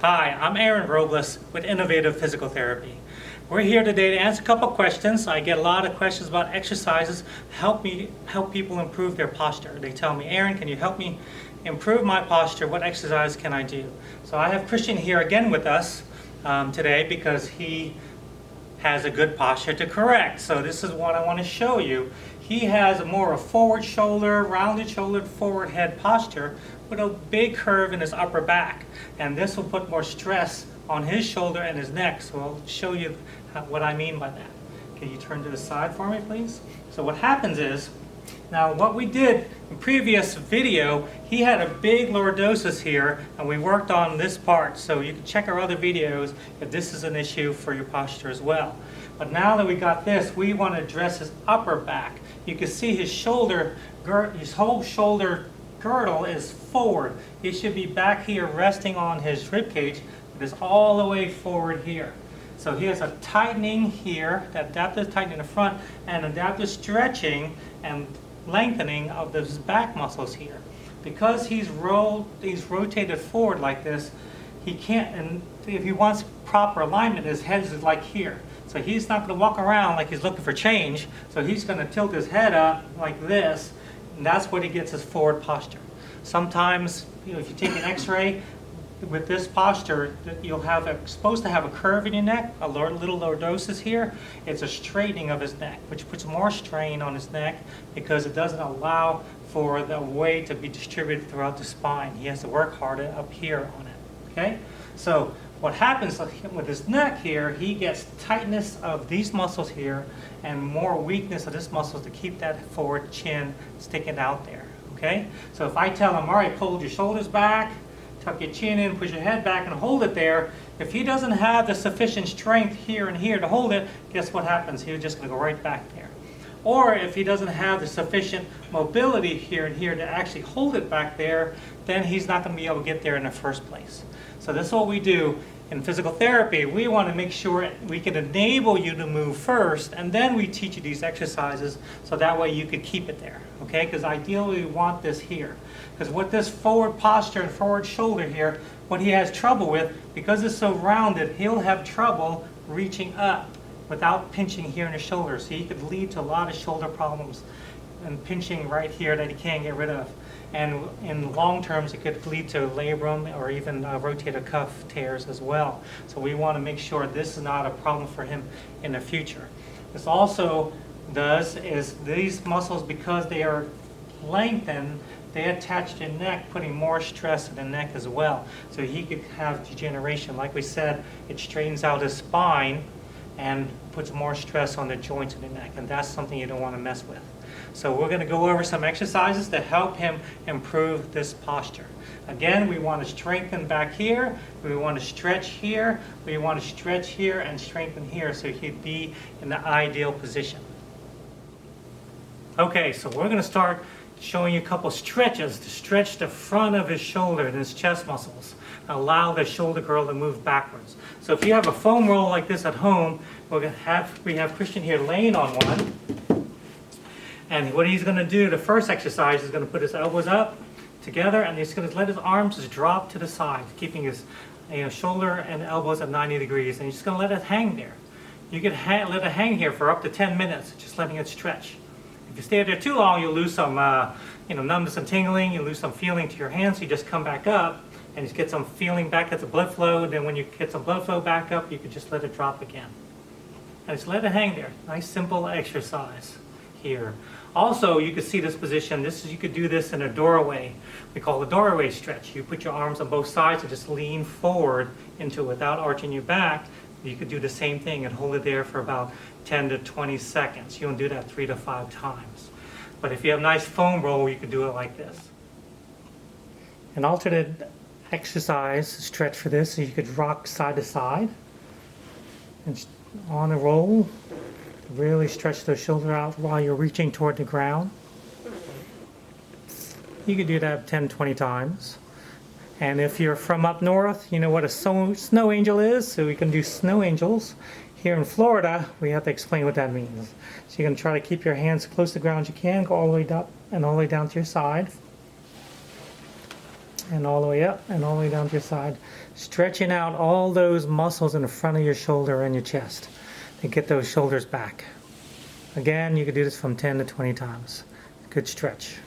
Hi, I'm Aaron Robles with Innovative Physical Therapy. We're here today to answer a couple questions. I get a lot of questions about exercises help people improve their posture. They tell me, Aaron, can you help me improve my posture? What exercise can I do? So I have Christian here again with us today because he has a good posture to correct. So this is what I want to show you. He has more of a forward shoulder, rounded shouldered forward head posture with a big curve in his upper back. And this will put more stress on his shoulder and his neck. So I'll show you what I mean by that. Can you turn to the side for me, please? So what happens is, now what we did in previous video, he had a big lordosis here and we worked on this part. So you can check our other videos if this is an issue for your posture as well. But now that we got this, we want to address his upper back. You can see his shoulder, his whole shoulder girdle is forward. It should be back here resting on his rib cage, but it's all the way forward here. So he has a tightening here, that adaptive tightening in the front, and adaptive stretching and lengthening of those back muscles here. Because he's rotated forward like this, he can't, and if he wants proper alignment, his head is like here. So he's not going to walk around like he's looking for change. So he's going to tilt his head up like this, and that's what he gets his forward posture. Sometimes, if you take an x-ray with this posture, you'll have supposed to have a curve in your neck, a little lordosis here. It's a straightening of his neck, which puts more strain on his neck because it doesn't allow for the weight to be distributed throughout the spine. He has to work harder up here on it. Okay? So what happens with his neck here, he gets tightness of these muscles here and more weakness of this muscle to keep that forward chin sticking out there. Okay? So if I tell him, all right, hold your shoulders back, tuck your chin in, push your head back and hold it there. If he doesn't have the sufficient strength here and here to hold it, guess what happens? He's just going to go right back there. Or if he doesn't have the sufficient mobility here and here to actually hold it back there, then he's not going to be able to get there in the first place. So this is what we do in physical therapy. We want to make sure we can enable you to move first, and then we teach you these exercises so that way you could keep it there. Okay? Because ideally we want this here. Because with this forward posture and forward shoulder here, what he has trouble with, because it's so rounded, he'll have trouble reaching up without pinching here in his shoulder. So he could lead to a lot of shoulder problems and pinching right here that he can't get rid of. And in long terms, it could lead to labrum or even rotator cuff tears as well. So we want to make sure this is not a problem for him in the future. This also does is these muscles, because they are lengthened, they attach to the neck, putting more stress in the neck as well. So he could have degeneration. Like we said, it straightens out his spine and puts more stress on the joints in the neck. And that's something you don't want to mess with. So we're going to go over some exercises to help him improve this posture. Again, we want to strengthen back here, we want to stretch here, we want to stretch here and strengthen here so he'd be in the ideal position. Okay, so we're going to start showing you a couple stretches to stretch the front of his shoulder and his chest muscles. Allow the shoulder girdle to move backwards. So if you have a foam roll like this at home, we have Christian here laying on one. And what he's going to do, the first exercise, is going to put his elbows up together and he's going to let his arms just drop to the side, keeping his shoulder and elbows at 90 degrees. And he's just going to let it hang there. You can let it hang here for up to 10 minutes, just letting it stretch. If you stay there too long, you'll lose some numbness and tingling, you'll lose some feeling to your hands, so you just come back up and just get some feeling back at the blood flow. Then when you get some blood flow back up, you can just let it drop again. And just let it hang there. Nice simple exercise here. Also, you can see this position. You could do this in a doorway. We call the doorway stretch. You put your arms on both sides and just lean forward into it without arching your back. You could do the same thing and hold it there for about 10 to 20 seconds. You want to do that 3 to 5 times. But if you have a nice foam roll, you could do it like this. An alternate exercise stretch for this, so you could rock side to side. And on a roll, really stretch the shoulder out while you're reaching toward the ground. You could do that 10, 20 times. And if you're from up north, you know what a snow angel is, so we can do snow angels. Here in Florida, we have to explain what that means. So you're going to try to keep your hands close to the ground as you can, go all the way up and all the way down to your side. and all the way up and all the way down to your side, stretching out all those muscles in the front of your shoulder and your chest to get those shoulders back. Again, you can do this from 10 to 20 times. Good stretch.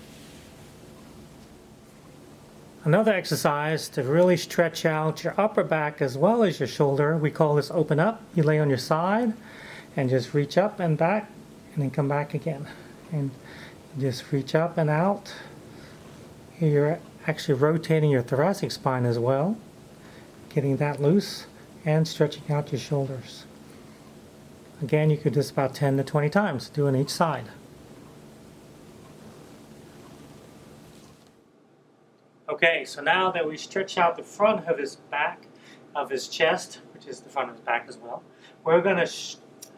Another exercise to really stretch out your upper back as well as your shoulder, we call this open up. You lay on your side and just reach up and back and then come back again. And just reach up and out. Here you're actually rotating your thoracic spine as well, getting that loose and stretching out your shoulders. Again, you could do this about 10 to 20 times, doing each side. Okay, so now that we stretch out the front of his back, of his chest, which is the front of his back as well, we're going to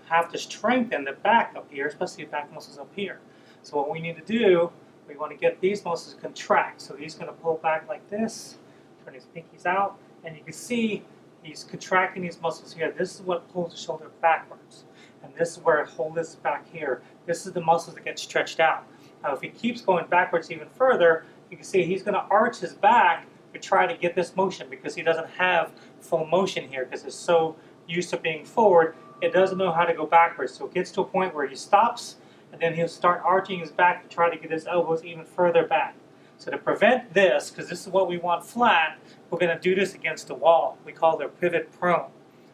have to strengthen the back up here, especially the back muscles up here. So what we need to do, we want to get these muscles to contract. So he's going to pull back like this, turn his pinkies out, and you can see he's contracting these muscles here. This is what pulls the shoulder backwards. And this is where it holds this back here. This is the muscles that get stretched out. Now if he keeps going backwards even further, you can see he's going to arch his back to try to get this motion because he doesn't have full motion here because it's so used to being forward, it doesn't know how to go backwards. So it gets to a point where he stops and then he'll start arching his back to try to get his elbows even further back. So to prevent this, because this is what we want flat, we're going to do this against the wall. We call it pivot prone.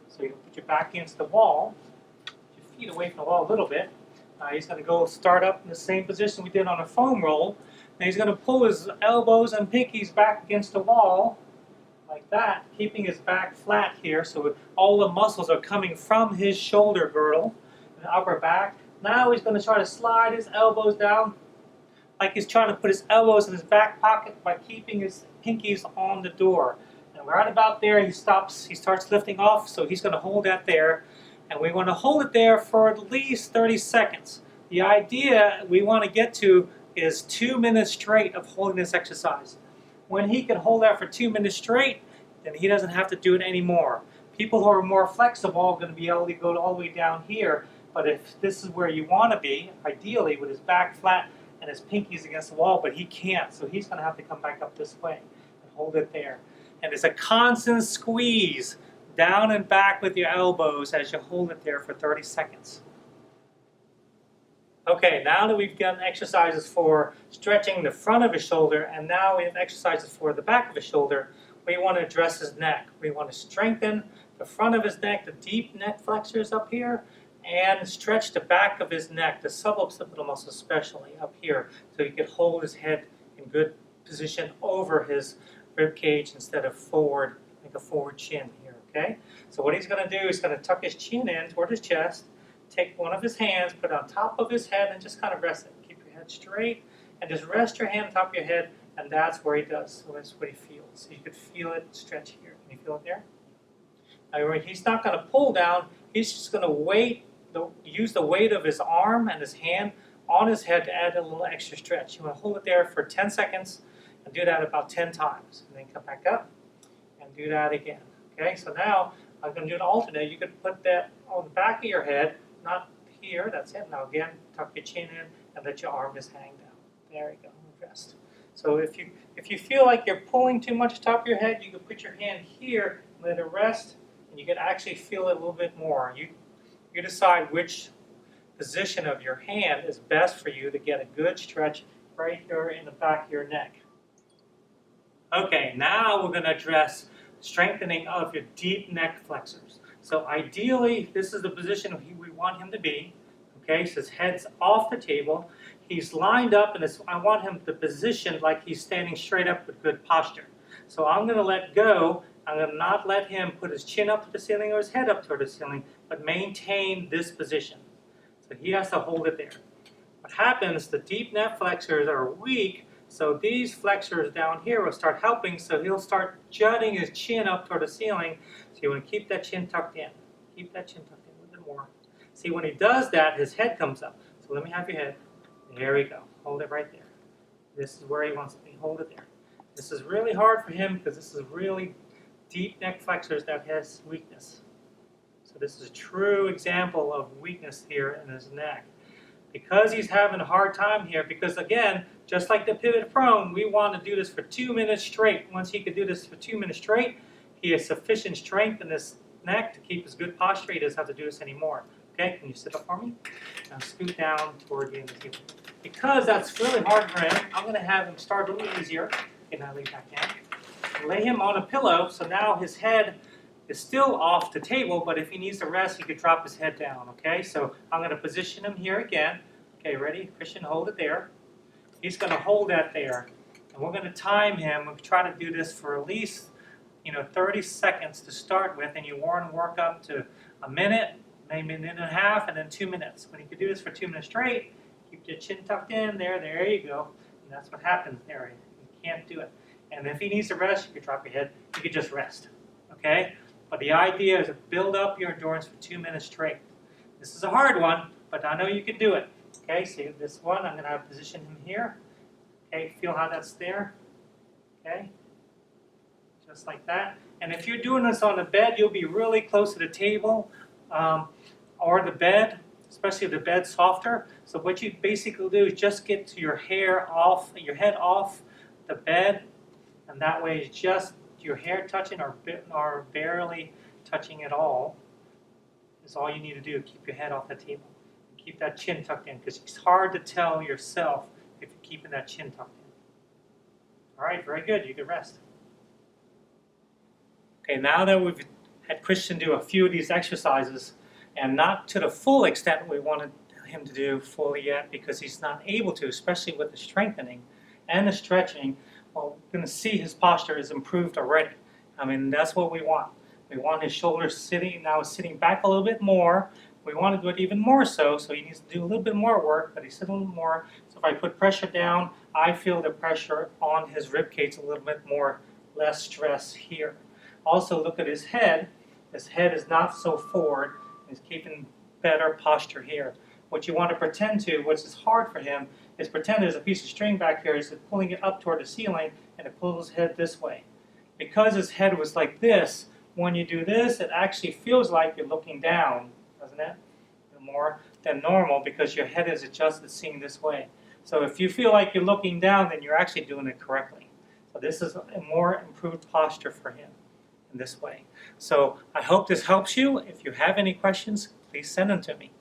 So you put your back against the wall, put your feet away from the wall a little bit. He's going to go start up in the same position we did on a foam roll. And he's going to pull his elbows and pinkies back against the wall like that, keeping his back flat here so all the muscles are coming from his shoulder girdle and upper back. Now he's going to try to slide his elbows down like he's trying to put his elbows in his back pocket by keeping his pinkies on the door. And right about there he stops, he starts lifting off, so he's going to hold that there. And we want to hold it there for at least 30 seconds. The idea we want to get to is 2 minutes straight of holding this exercise. When he can hold that for 2 minutes straight, then he doesn't have to do it anymore. People who are more flexible are going to be able to go all the way down here, but if this is where you want to be, ideally with his back flat and his pinkies against the wall, but he can't, so he's going to have to come back up this way and hold it there. And it's a constant squeeze down and back with your elbows as you hold it there for 30 seconds. Okay, now that we've done exercises for stretching the front of his shoulder, and now we have exercises for the back of his shoulder, we want to address his neck. We want to strengthen the front of his neck, the deep neck flexors up here, and stretch the back of his neck, the suboccipital muscle especially up here, so he could hold his head in good position over his rib cage instead of forward, like a forward chin here, okay? So what he's going to do is going to tuck his chin in toward his chest, take one of his hands, put it on top of his head, and just kind of rest it. Keep your head straight, and just rest your hand on top of your head, and that's where he does. So that's what he feels. So you could feel it stretch here. Can you feel it there? Now, he's not going to pull down. He's just going to use the weight of his arm and his hand on his head to add a little extra stretch. You want to hold it there for 10 seconds and do that about 10 times. And then come back up and do that again. Okay, so now I'm going to do an alternate. You could put that on the back of your head, not here, that's it. Now again, tuck your chin in and let your arm just hang down. There you go, rest. So if you feel like you're pulling too much top of your head, you can put your hand here, let it rest, and you can actually feel it a little bit more. You decide which position of your hand is best for you to get a good stretch right here in the back of your neck. Okay, now we're going to address strengthening of your deep neck flexors. So ideally, this is the position we want him to be. Okay, so his head's off the table. He's lined up, and I want him to position like he's standing straight up with good posture. So I'm going to let go. I'm going to not let him put his chin up to the ceiling or his head up toward the ceiling, but maintain this position. So he has to hold it there. What happens, the deep neck flexors are weak, so these flexors down here will start helping, so he'll start jutting his chin up toward the ceiling. So you want to keep that chin tucked in. Keep that chin tucked in a little bit more. See, when he does that, his head comes up. So let me have your head. There we go. Hold it right there. This is where he wants to be. Hold it there. This is really hard for him because this is really deep neck flexors that has weakness. So this is a true example of weakness here in his neck. Because he's having a hard time here, because again, just like the pivot prone, we want to do this for 2 minutes straight. Once he could do this for 2 minutes straight, he has sufficient strength in his neck to keep his good posture. He doesn't have to do this anymore. Okay, can you sit up for me? Now scoot down toward the end of the table. Because that's really hard for him, I'm going to have him start a little easier. Okay, now lay back down. Lay him on a pillow, so now his head is still off the table, but if he needs to rest, he could drop his head down, okay? So I'm going to position him here again. Okay, ready? Christian, hold it there. He's going to hold that there. And we're going to time him. We'll try to do this for at least, 30 seconds to start with, and you want to work up to a minute, maybe a minute and a half, and then 2 minutes. When you can do this for 2 minutes straight, keep your chin tucked in. There you go. And that's what happens there. You can't do it. And if he needs to rest, you can drop your head. You can just rest, okay? But the idea is to build up your endurance for 2 minutes straight. This is a hard one, but I know you can do it. Okay, so this one, I'm going to position him here. Okay, feel how that's there. Okay, just like that. And if you're doing this on the bed, you'll be really close to the table or the bed, especially if the bed's softer. So what you basically do is just get your head off the bed, and that way it's just your hair touching or barely touching at all is all you need to do. Keep your head off the table. Keep that chin tucked in, because it's hard to tell yourself if you're keeping that chin tucked in. All right, very good. You can rest. Okay, now that we've had Christian do a few of these exercises, and not to the full extent we wanted him to do fully yet, because he's not able to, especially with the strengthening and the stretching. Well, we're going to see his posture is improved already. I mean, that's what we want. We want his shoulders sitting back a little bit more. We want to do it even more so he needs to do a little bit more work, but he's sitting a little more. So if I put pressure down, I feel the pressure on his rib cage a little bit more, less stress here. Also, look at his head. His head is not so forward. He's keeping better posture here. What you want to pretend to, which is hard for him, is pretend there's a piece of string back here. He's pulling it up toward the ceiling, and it pulls his head this way. Because his head was like this, when you do this, it actually feels like you're looking down, doesn't it? More than normal, because your head is adjusted seeing this way. So if you feel like you're looking down, then you're actually doing it correctly. So this is a more improved posture for him in this way. So I hope this helps you. If you have any questions, please send them to me.